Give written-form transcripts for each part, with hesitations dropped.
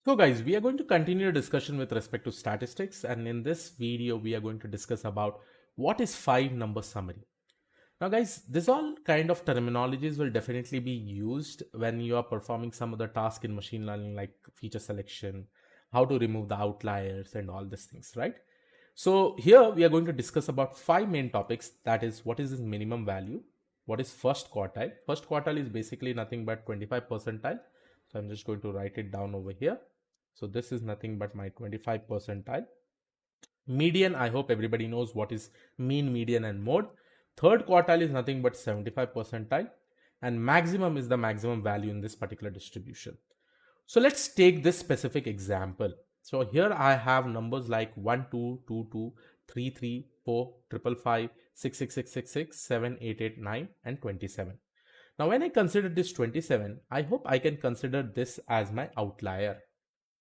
So guys, we are going to continue a discussion with respect to statistics, and in this video we are going to discuss about what is 5-number summary. Now guys, this all kind of terminologies will definitely be used when you are performing some of the task in machine learning like feature selection, how to remove the outliers and all these things, right? So here we are going to discuss about 5 main topics, that is what is this minimum value, what is first quartile. First quartile is basically nothing but 25 percentile. So I'm just going to write it down over here. So this is nothing but my 25 percentile. Median, I hope everybody knows what is mean, median and mode. Third quartile is nothing but 75 percentile, and maximum is the maximum value in this particular distribution. So let's take this specific example. So here I have numbers like 1, 2, 2, 2, 3, 3, 4, 5, 5, 6, 6, 6, 6, 6, 7, 8, 8, 9 and 27. Now when I consider this 27, I hope I can consider this as my outlier.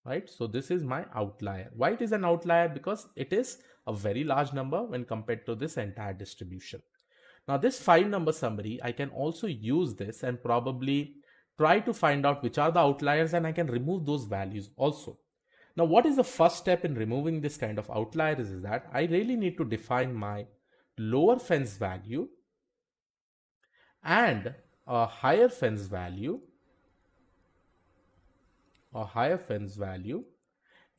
Right, so this is my outlier. Why it is an outlier? Because it is a very large number when compared to this entire distribution. Now this 5-number summary, I can also use this and probably try to find out which are the outliers, and I can remove those values also. Now what is the first step in removing this kind of outliers is that I really need to define my lower fence value and a higher fence value.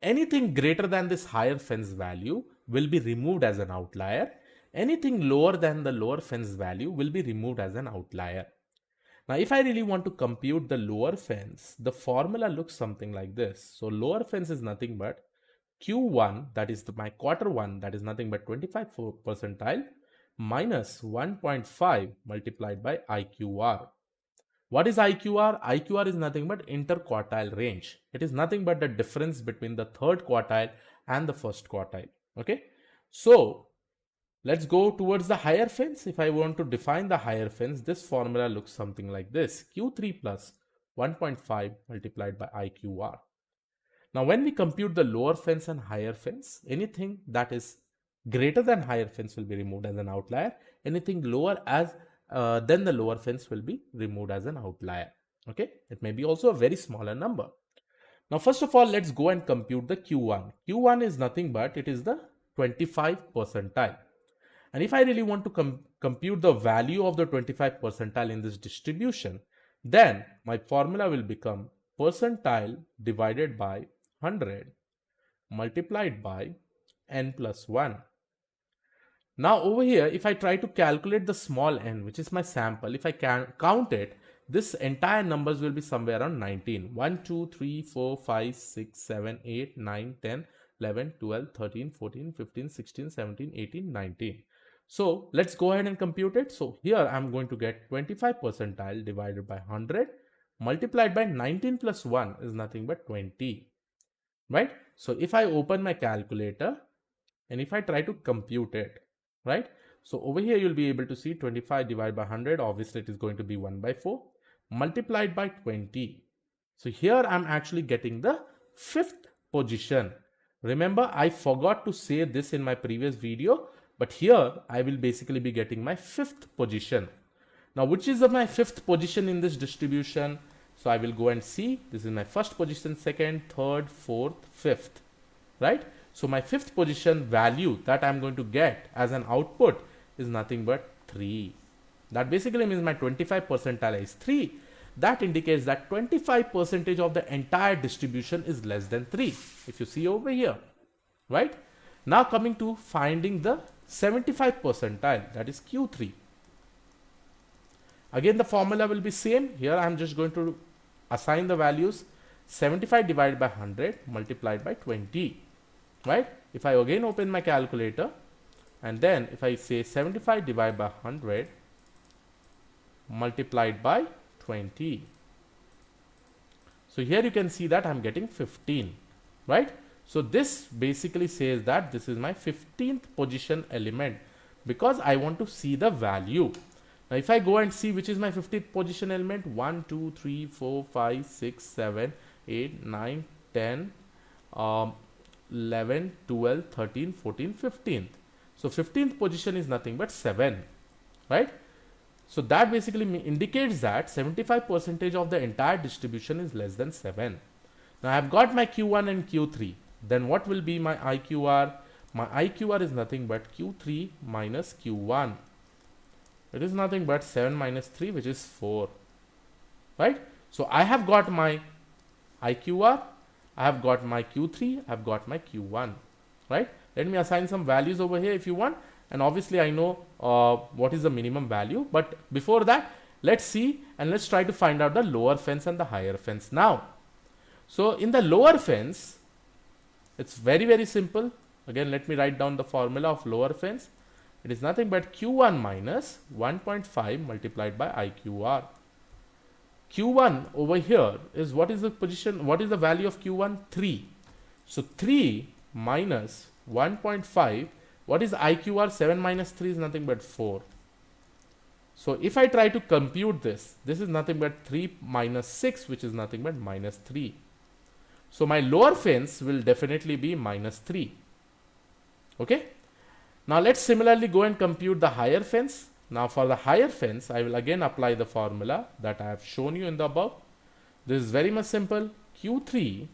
Anything greater than this higher fence value will be removed as an outlier. Anything lower than the lower fence value will be removed as an outlier. Now, if I really want to compute the lower fence, the formula looks something like this. So lower fence is nothing but Q1, that is my quarter 1, that is nothing but 25 percentile minus 1.5 multiplied by IQR. What is IQR? IQR is nothing but interquartile range. It is nothing but the difference between the third quartile and the first quartile. Okay. So let's go towards the higher fence. If I want to define the higher fence, this formula looks something like this. Q3 plus 1.5 multiplied by IQR. Now when we compute the lower fence and higher fence, anything that is greater than higher fence will be removed as an outlier. Anything lower then the lower fence will be removed as an outlier. Okay, it may be also a very smaller number. Now first of all, let's go and compute the Q1. Q1 is nothing but it is the 25 percentile. And if I really want to compute the value of the 25 percentile in this distribution, then my formula will become percentile divided by 100 multiplied by n plus 1. Now over here, if I try to calculate the small n, which is my sample, if I can count it, this entire numbers will be somewhere around 19. 1, 2, 3, 4, 5, 6, 7, 8, 9, 10, 11, 12, 13, 14, 15, 16, 17, 18, 19. So let's go ahead and compute it. So here I'm going to get 25 percentile divided by 100 multiplied by 19 plus 1 is nothing but 20. Right? So if I open my calculator and if I try to compute it, right? So over here you'll be able to see 25 divided by 100, obviously it is going to be 1 by 4 multiplied by 20. So here I'm actually getting the 5th position. Remember, I forgot to say this in my previous video, but here I will basically be getting my 5th position. Now which is my 5th position in this distribution? So I will go and see, this is my first position, second, third, fourth, 5th, right? So my 5th position value that I'm going to get as an output is nothing but 3. That basically means my 25 percentile is 3. That indicates that 25% of the entire distribution is less than 3. If you see over here, right? Now coming to finding the 75 percentile, that is Q3. Again, the formula will be same. Here I'm just going to assign the values 75 divided by 100 multiplied by 20. Right? If I again open my calculator and then if I say 75 divided by 100 multiplied by 20. So here you can see that I'm getting 15. Right? So this basically says that this is my 15th position element because I want to see the value. Now if I go and see which is my 15th position element, 1, 2, 3, 4, 5, 6, 7, 8, 9, 10, 11, 12, 13, 14, 15th. So 15th position is nothing but 7, right? So that basically indicates that 75% of the entire distribution is less than 7. Now I've got my Q1 and Q3. Then what will be my IQR? My IQR is nothing but Q3 minus Q1. It is nothing but 7 minus 3, which is 4. Right? So I have got my IQR, I have got my Q3, I have got my Q1. Right? Let me assign some values over here if you want. And obviously I know what is the minimum value. But before that, let's see and let's try to find out the lower fence and the higher fence now. So in the lower fence, it's very, very simple. Again, let me write down the formula of lower fence. It is nothing but Q1 minus 1.5 multiplied by IQR. Q1 over here is what is the position, what is the value of Q1? 3. So 3 minus 1.5, what is IQR? 7 minus 3 is nothing but 4. So if I try to compute this, this is nothing but 3 minus 6, which is nothing but minus 3. So my lower fence will definitely be minus 3. Okay. Now let's similarly go and compute the higher fence. Now for the higher fence, I will again apply the formula that I have shown you in the above. This is very much simple. Q3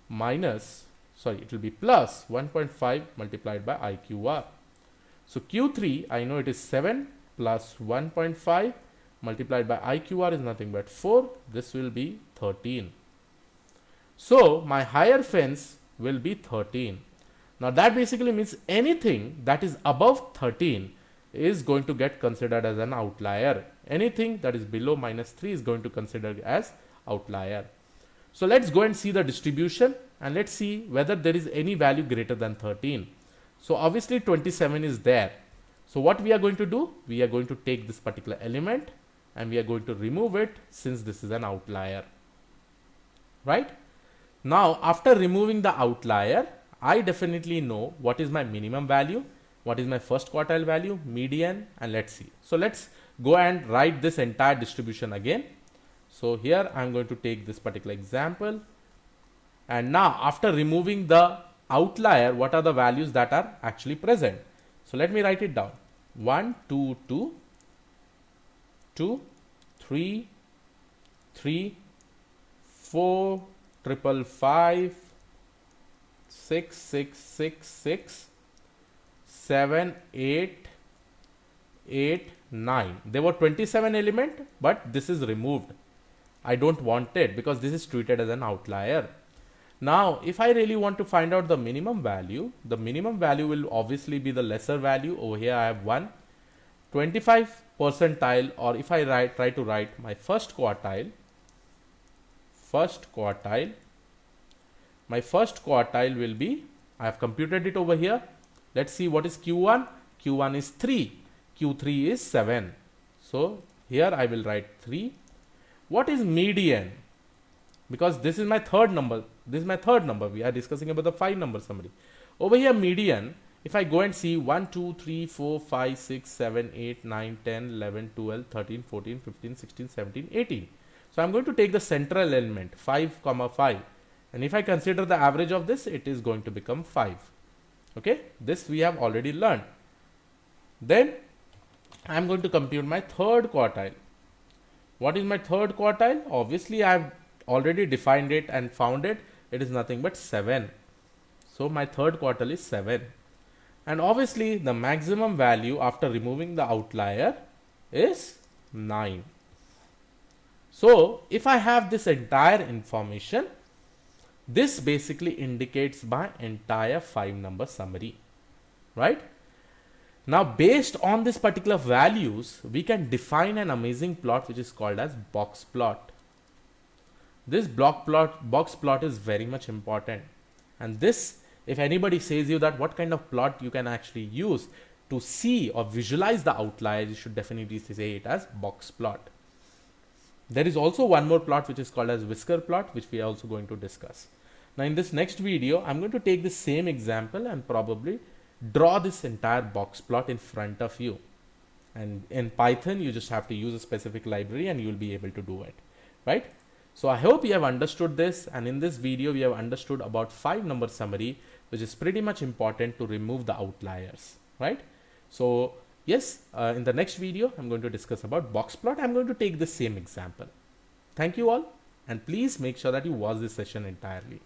minus, sorry, it will be plus 1.5 multiplied by IQR. So Q3, I know it is 7 plus 1.5 multiplied by IQR is nothing but 4. This will be 13. So my higher fence will be 13. Now that basically means anything that is above 13 is going to get considered as an outlier. Anything that is below minus 3 is going to consider as outlier. So let's go and see the distribution and let's see whether there is any value greater than 13. So obviously 27 is there. So what we are going to do? We are going to take this particular element and we are going to remove it since this is an outlier. Right? Now after removing the outlier, I definitely know what is my minimum value, what is my first quartile value, median, and let's see. So let's go and write this entire distribution again. So here I'm going to take this particular example. And now after removing the outlier, what are the values that are actually present? So let me write it down. 1, 2, 2, 2, 3, 3, 4, 5, 5, 6, 6, 6, 6, 7, 8, 8, 9. There were 27 elements, but this is removed. I don't want it because this is treated as an outlier. Now, if I really want to find out the minimum value will obviously be the lesser value. Over here, I have 1, 25 percentile, or if I try to write my first quartile, my first quartile will be, I have computed it over here. Let's see what is Q1. Q1 is 3. Q3 is 7. So here I will write 3. What is median? Because this is my third number. This is my third number. We are discussing about the 5 number summary. Over here, median, if I go and see 1, 2, 3, 4, 5, 6, 7, 8, 9, 10, 11, 12, 13, 14, 15, 16, 17, 18. So I'm going to take the central element 5, 5. And if I consider the average of this, it is going to become 5. Okay, this we have already learned. Then I am going to compute my third quartile. What is my third quartile? Obviously, I have already defined it and found it. It is nothing but 7. So my third quartile is 7. And obviously, the maximum value after removing the outlier is 9. So if I have this entire information, this basically indicates my entire 5 number summary, right? Now based on this particular values, we can define an amazing plot which is called as box plot. This box plot is very much important. And this, if anybody says you that what kind of plot you can actually use to see or visualize the outliers, you should definitely say it as box plot. There is also one more plot which is called as whisker plot, which we are also going to discuss. Now in this next video, I'm going to take the same example and probably draw this entire box plot in front of you. And in Python, you just have to use a specific library and you'll be able to do it, right? So I hope you have understood this, and in this video, we have understood about 5 number summary, which is pretty much important to remove the outliers, right? So yes, in the next video, I'm going to discuss about box plot. I'm going to take the same example. Thank you all. And please make sure that you watch this session entirely.